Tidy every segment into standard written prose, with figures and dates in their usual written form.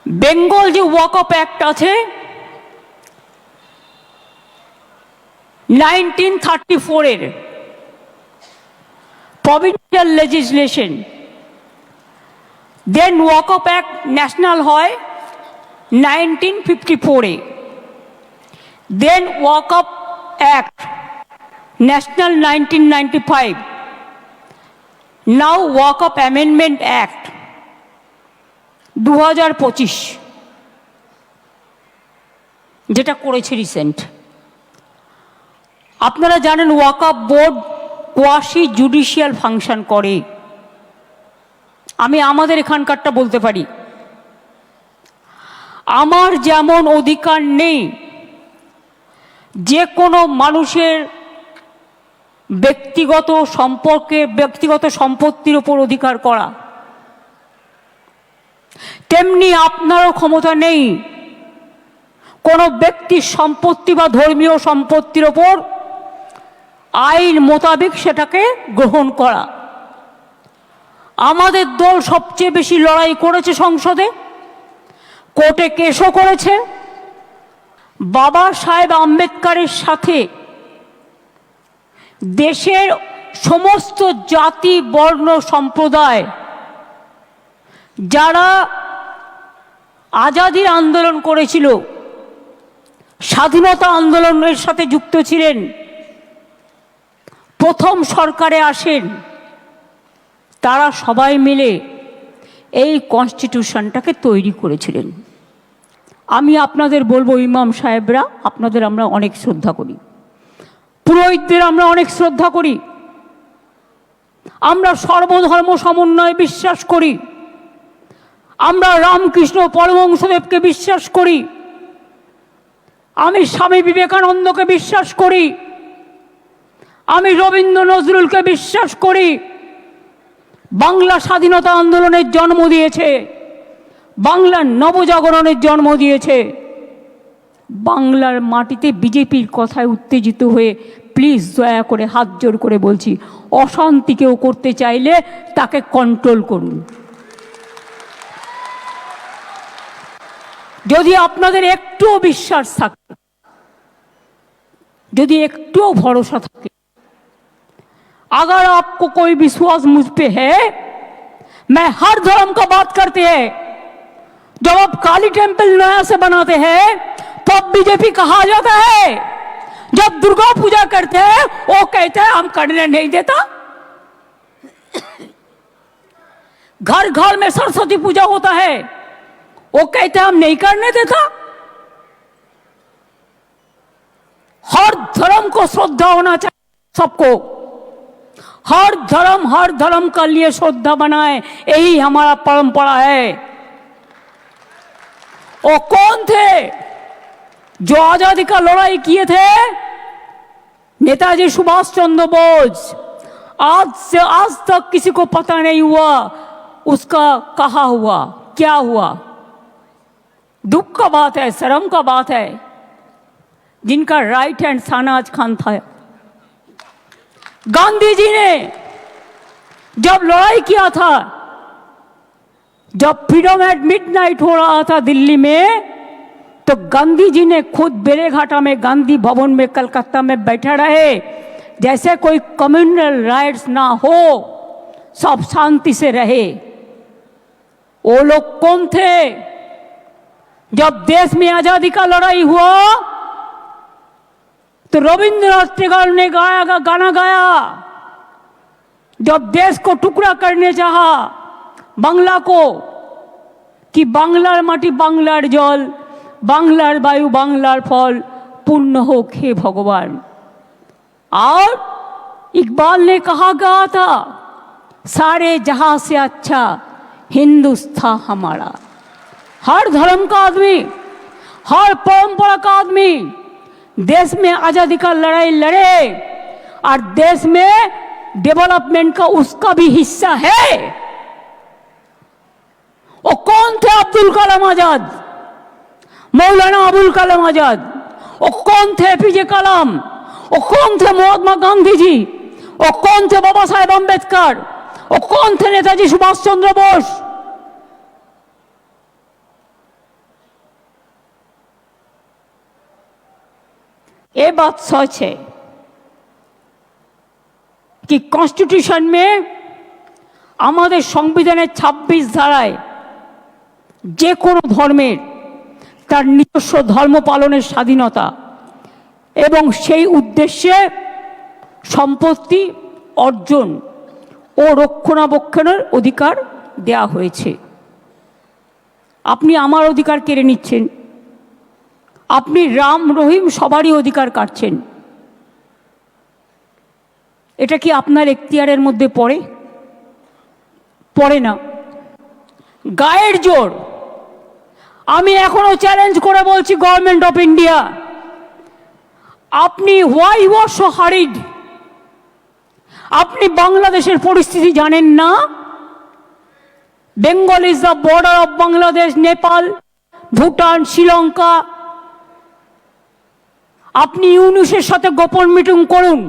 বেঙ্গল যে ওয়াকআপ অ্যাক্ট আছে 1934 এর প্রভিন্সিয়াল লেজিসলেশন, দেন ওয়াকআপ অ্যাক্ট ন্যাশনাল হয় 1954 এ, দেন ওয়াকআপ অ্যাক্ট ন্যাশনাল 1995, নাও ওয়াকআপ অ্যামেন্ডমেন্ট অ্যাক্ট 2025 যেটা করেছে রিসেন্ট। আপনারা জানেন ওয়াকআপ বোর্ড কোয়াসি জুডিশিয়াল ফাংশন করে। আমি আমাদের এখানকারটা বলতে পারি, আমার যেমন অধিকার নেই যে কোনো মানুষের ব্যক্তিগত সম্পর্কে ব্যক্তিগত সম্পত্তির উপর অধিকার করা, তেমনি আপনারও ক্ষমতা নেই কোনো ব্যক্তির সম্পত্তি বা ধর্মীয় সম্পত্তির ওপর আইন মোতাবেক সেটাকে গ্রহণ করা। আমাদের দল সবচেয়ে বেশি লড়াই করেছে সংসদে, কোর্টে কেসও করেছে। বাবা সাহেব আম্বেদকরের সাথে দেশের সমস্ত জাতি বর্ণ সম্প্রদায় যারা আজাদির আন্দোলন করেছিল, স্বাধীনতা আন্দোলনের সাথে যুক্ত ছিলেন, প্রথম সরকারে আসেন, তারা সবাই মিলে এই কনস্টিটিউশনটাকে তৈরি করেছিলেন। আমি আপনাদের বলবো, ইমাম সাহেবরা, আপনাদের আমরা অনেক শ্রদ্ধা করি, পুরোহিতদের আমরা অনেক শ্রদ্ধা করি, আমরা সর্বধর্ম সমন্বয়ে বিশ্বাস করি, আমরা রামকৃষ্ণ পরমহংসদেবকে বিশ্বাস করি, আমি স্বামী বিবেকানন্দকে বিশ্বাস করি, আমি রবীন্দ্র নজরুলকে বিশ্বাস করি। বাংলা স্বাধীনতা আন্দোলনের জন্ম দিয়েছে, বাংলার নবজাগরণের জন্ম দিয়েছে। বাংলার মাটিতে বিজেপির কথায় উত্তেজিত হয়ে প্লিজ দয়া করে হাত জোর করে বলছি, অশান্তি কেউ করতে চাইলে তাকে কন্ট্রোল করুন। যদি আপনাদের একটুও বিশ্বাস থাকে, যদি একটুও ভरोसा থাকে, अगर आपको कोई विश्वास मुझ पे है, मैं हर धर्म का बात करते हैं। जब आप काली टेंपल नया से बनाते हैं तब बीजेपी कहा जाता है, जब दुर्गा पूजा करते हैं वो कहते हैं हम करने नहीं देता। घर घर में सरस्वती पूजा होता है, वो कहते हैं हम नहीं करने देता। हर धर्म को श्रद्धा होना चाहिए, सबको हर धर्म का लिए श्रद्धा बनाए, यही हमारा परंपरा है। वो कौन थे जो आजादी का लड़ाई किए थे? नेताजी सुभाष चंद्र बोस। आज तक किसी को पता नहीं हुआ उसका कहा हुआ क्या हुआ। दुख का बात है, शर्म का बात है, जिनका राइट हैंड शाहनवाज खान था। गांधी जी ने जब लड़ाई किया था, जब फ्रीडम एट मिडनाइट हो रहा था दिल्ली में, तो गांधी जी ने खुद बेलेघाटा में गांधी भवन में कलकत्ता में बैठे रहे, जैसे कोई कम्युनल राइट्स ना हो, सब शांति से रहे। वो लोग कौन थे? जब देश में आजादी का लड़ाई हुआ तो रविंद्रनाथ टैगोर ने गाना गाया, जब देश को टुकड़ा करने चाहा बांग्ला को, कि बांग्लार माटी बांग्लार जल, बांग्लार वायु बांग्लार फल, पूर्ण हो हे भगवान। और इकबाल ने कहा गया था, सारे जहां से अच्छा हिंदुस्तान हमारा। हर धर्म का आदमी, हर परंपरा का आदमी देश में आजादी का लड़ाई लड़े और देश में डेवलपमेंट का उसका भी हिस्सा है। वो कौन थे? अब्दुल कलाम आजाद, मौलाना अबुल कलाम आजाद। वो कौन थे? एपीजे कलाम। वो कौन थे? महात्मा गांधी जी। वो कौन थे? बाबा साहेब अम्बेडकर। वो कौन थे? नेताजी सुभाष चंद्र बोस। ये बात सच है कि कॉन्स्टिट्यूशन में हमारे संविधान 26 धाराয় যে কোনো ধর্মের তার নিজস্ব ধর্ম পালনের স্বাধীনতা এবং সেই উদ্দেশ্যে সম্পত্তি অর্জন ও রক্ষণাবেক্ষণের অধিকার দেয়া হয়েছে। আপনি আমার অধিকার কেড়ে নিচ্ছেন, আপনি রাম রহিম সবারই অধিকার কাটছেন। এটা কি আপনার এখতিয়ারের মধ্যে পড়ে? পড়ে না। গায়ের জোর আমি এখনো চ্যালেঞ্জ করে বলছি গভর্নমেন্ট অফ ইন্ডিয়া, আপনি why you are so hurried? আপনি বাংলাদেশের পরিস্থিতি জানেন না? Bengal is the border of Bangladesh, Nepal, Bhutan, Sri Lanka. আপনি ইউনুসের সাথে গোপন মিটিং করুন,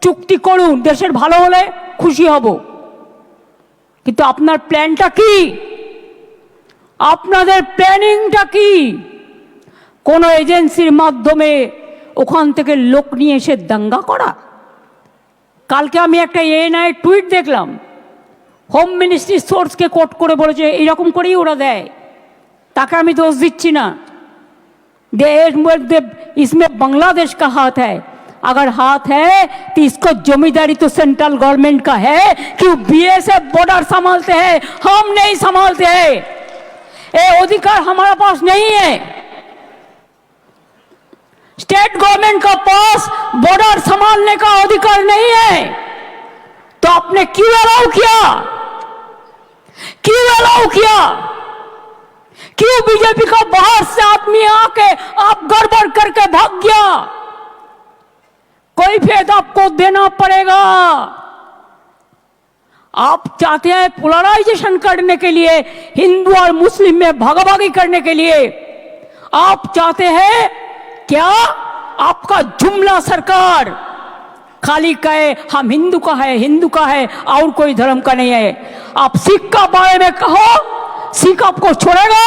চুক্তি করুন, দেশের ভালো হলে খুশি হব, কিন্তু আপনার প্ল্যানটা কি? আপনাদের প্ল্যানিংটা কি? কোনো এজেন্সির মাধ্যমে ওখান থেকে লোক নিয়ে এসে দাঙ্গা করা? কালকে আমি একটা এএনআই টুইট দেখলাম, হোম মিনিস্ট্রি সোর্সকে কোট করে বলেছে এইরকম করেই ওরা দেয়। তাকে আমি দোষ দিচ্ছি না, इसमें बांग्लादेश का हाथ है। अगर हाथ है तो इसको जमींदारी तो सेंट्रल गवर्नमेंट का है कि बीएसएफ बॉर्डर संभालते हैं, हम नहीं संभालते हैं। ये अधिकार हमारे पास नहीं है। स्टेट गवर्नमेंट का पास बॉर्डर संभालने का अधिकार नहीं है। तो आपने क्यों अलाउ किया? क्यों अलाउ किया? क्यों बीजेपी का बाहर से आदमी आके आप गड़बड़ करके भाग गया? कोई फेद आपको देना पड़ेगा। आप चाहते हैं पोलराइजेशन करने के लिए, हिंदू और मुस्लिम में भागाभागी करने के लिए। आप चाहते हैं क्या आपका जुमला सरकार खाली कहे हम हिंदू का है, हिंदू का है और कोई धर्म का नहीं है। आप सिख का बारे में कहो, सिख आपको छोड़ेगा?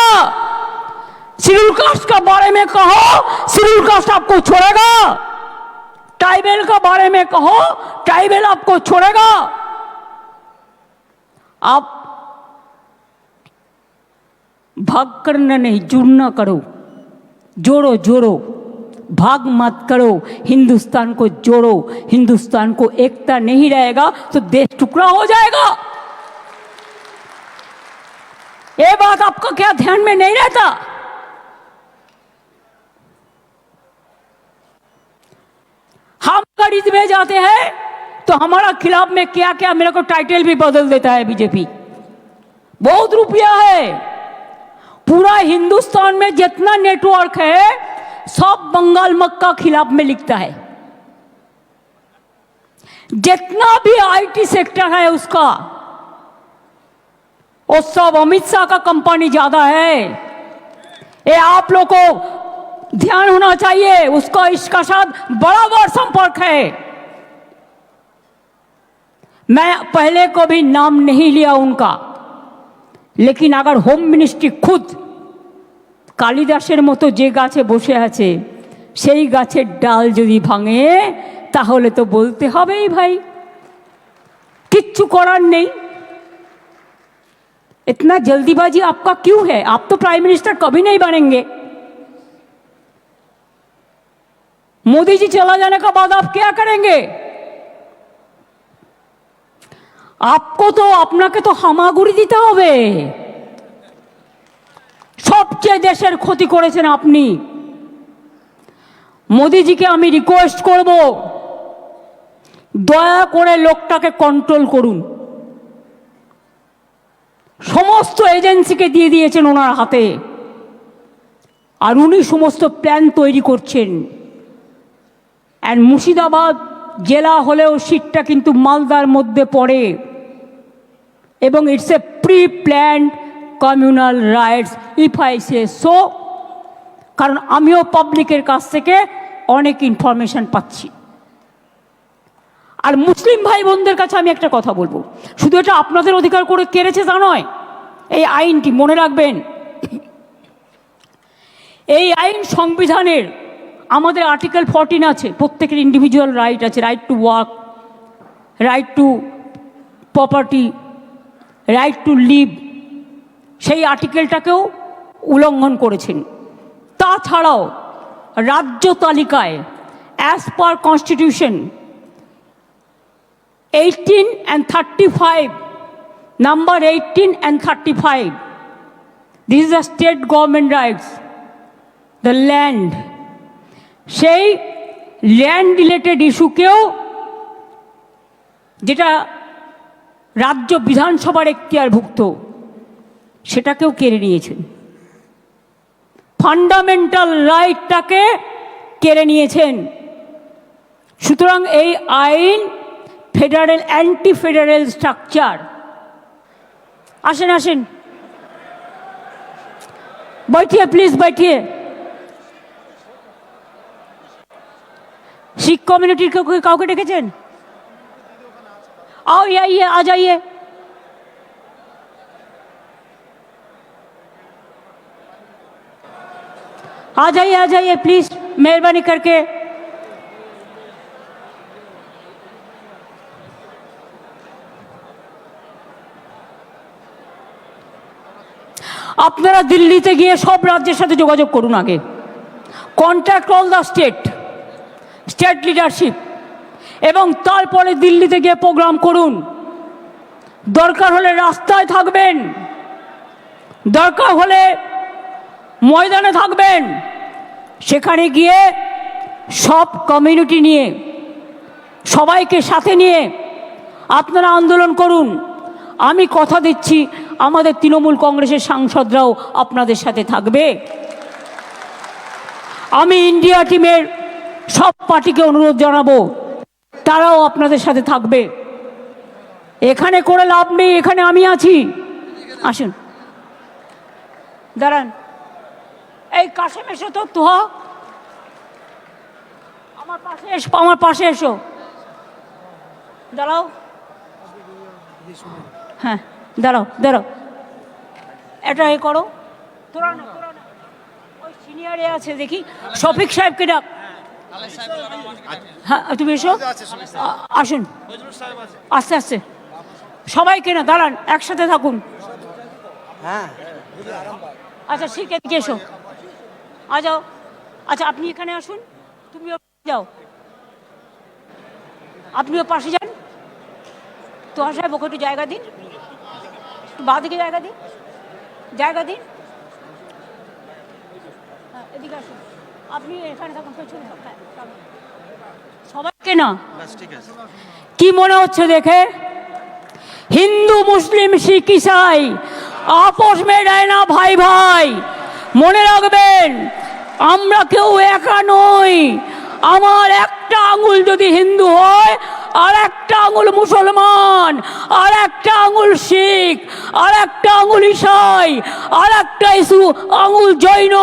शेड्यूल कास्ट का बारे में कहो, शेड्यूल कास्ट आपको छोड़ेगा? ट्राइबल का बारे में कहो, ट्राइबल आपको छोड़ेगा? आप भाग करना नहीं, जुड़ना करो, जोड़ो जोड़ो, भाग मत करो, हिंदुस्तान को जोड़ो। हिंदुस्तान को एकता नहीं रहेगा तो देश टुकड़ा हो जाएगा। ये बात आपका क्या ध्यान में नहीं रहता? हम अगर ईद में जाते हैं तो हमारा खिलाफ में क्या क्या मेरे को टाइटल भी बदल देता है बीजेपी। बहुत रुपया है, पूरा हिंदुस्तान में जितना नेटवर्क है सब बंगाल मक्का खिलाफ में लिखता है। जितना भी आईटी सेक्टर है उसका, वो सब अमित शाह का कंपनी ज्यादा है। ये आप लोग को ध्यान होना चाहिए, उसका इसका साथ बराबर संपर्क है। मैं पहले को भी नाम नहीं लिया उनका, लेकिन अगर होम मिनिस्ट्री खुद কালিদাসের মতো যে গাছে বসে আছে সেই গাছের ডাল যদি ভাঙে তাহলে তো বলতে হবেই ভাই, কিচ্ছু করার নেই। इतना जल्दीबाजी आपका क्यों है? आप तो प्राइम मिनिस्टर कभी नहीं बनेंगे। मोदी जी चला जाने के बाद आप क्या करेंगे? आपको तो अपना के तो हामागुड़ी দিতে হবে। সবচেয়ে দেশের ক্ষতি করেছেন আপনি। মোদিজিকে আমি রিকোয়েস্ট করব, দয়া করে লোকটাকে কন্ট্রোল করুন। সমস্ত এজেন্সিকে দিয়ে দিয়েছেন ওনার হাতে, আর উনি সমস্ত প্ল্যান তৈরি করছেন। এন্ড মুর্শিদাবাদ জেলা হলেও সিটটা কিন্তু মালদার মধ্যে পড়ে, এবং it's a pre planned communal rights if I say so. কারণ আমিও পাবলিকের কাছ থেকে অনেক ইনফরমেশন পাচ্ছি। আর মুসলিম ভাই বোনদের কাছে আমি একটা কথা বলবো, শুধু এটা আপনাদের অধিকার করে কেড়েছে তা নয়, এই আইনটি মনে রাখবেন, এই আইন সংবিধানের আমাদের আর্টিকেল 14 আছে, প্রত্যেকের ইন্ডিভিজুয়াল রাইট আছে, right to work, right to property, right to live, সেই আর্টিকেলটাকেও উল্লঙ্ঘন করেছেন। তাছাড়াও রাজ্য তালিকায় as per constitution 18 and 35, number 18 and 35, this is the state government rights, the land, সেই ল্যান্ড রিলেটেড ইস্যুকেও, যেটা রাজ্য বিধানসভার এখতিয়ারভুক্ত, সেটাকেও কেড়ে নিয়েছেন। ফান্ডামেন্টাল রাইটটাকে কেড়ে নিয়েছেন। সুতরাং এই আইন ফেডারেল, অ্যান্টি ফেডারেল স্ট্রাকচার। আসেন আসেন, बैठिए प्लीज बैठिए। सिख कम्युनिटी के काउके डेकेছেন? आओ ये आइए, आ जाइए। आ जाइए प्लीज, मेहरबानी करके। আপনারা দিল্লিতে গিয়ে সব রাজ্যের সাথে যোগাযোগ করুন আগে, contact all the state leadership, এবং তারপরে দিল্লিতে গিয়ে প্রোগ্রাম করুন। দরকার হলে রাস্তায় থাকবেন, দরকার হলে ময়দানে থাকবেন, সেখানে গিয়ে সব কমিউনিটি নিয়ে, সবাইকে সাথে নিয়ে আপনারা আন্দোলন করুন। আমি কথা দিচ্ছি আমাদের তৃণমূল কংগ্রেসের সাংসদরাও আপনাদের সাথে থাকবে। আমি ইন্ডিয়া টিমের সব পার্টিকে অনুরোধ জানাবো, তারাও আপনাদের সাথে থাকবে। এখানে করে লাভ নেই, এখানে আমি আছি। আসুন, দাঁড়ান, এই কাশেম এসো তো, তুহা আমার পাশে এসো, দাঁড়াও। হ্যাঁ, দাঁড়াও, এটা এ করো। তোরা না, ওই সিনিয়রে আছে দেখি, শফিক সাহেবকে ডাক। হ্যাঁ, তুমি এসো, আসুন, আস্তে আস্তে সবাইকে না, দাঁড়ান, একসাথে থাকুন। আচ্ছা ঠিক, এদিকে এসো, আ যাও। আচ্ছা আপনি এখানে আসুন, তুমিও যাও, আপনিও পাশে যান। তো সাহেব ওকে একটু জায়গা দিন, একটু বাঁ দিকে জায়গা দিন। হ্যাঁ, এদিকে আসুন, আপনি এখানে থাকুন, পেছনে থাকুন। সবাইকে না, কি মনে হচ্ছে দেখে? হিন্দু মুসলিম শিখ ইসাই আপোষ মে रहना ভাই ভাই। মনে রাখবেন, আমরা কেউ একা নই। আমার একটা আঙুল যদি হিন্দু হয়, আর একটা আঙুল মুসলমান, আর একটা আঙুল শিখ, আর একটা আঙুল ইসাই, আর একটা আঙুল জৈন।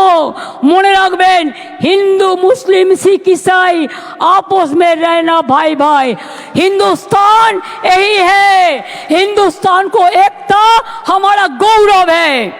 মনে রাখবেন, হিন্দু মুসলিম শিখ ईसाई आपस में रहना भाई भाई। हिंदुस्तान यही है, हिंदुस्तान को एकता हमारा गौरव है।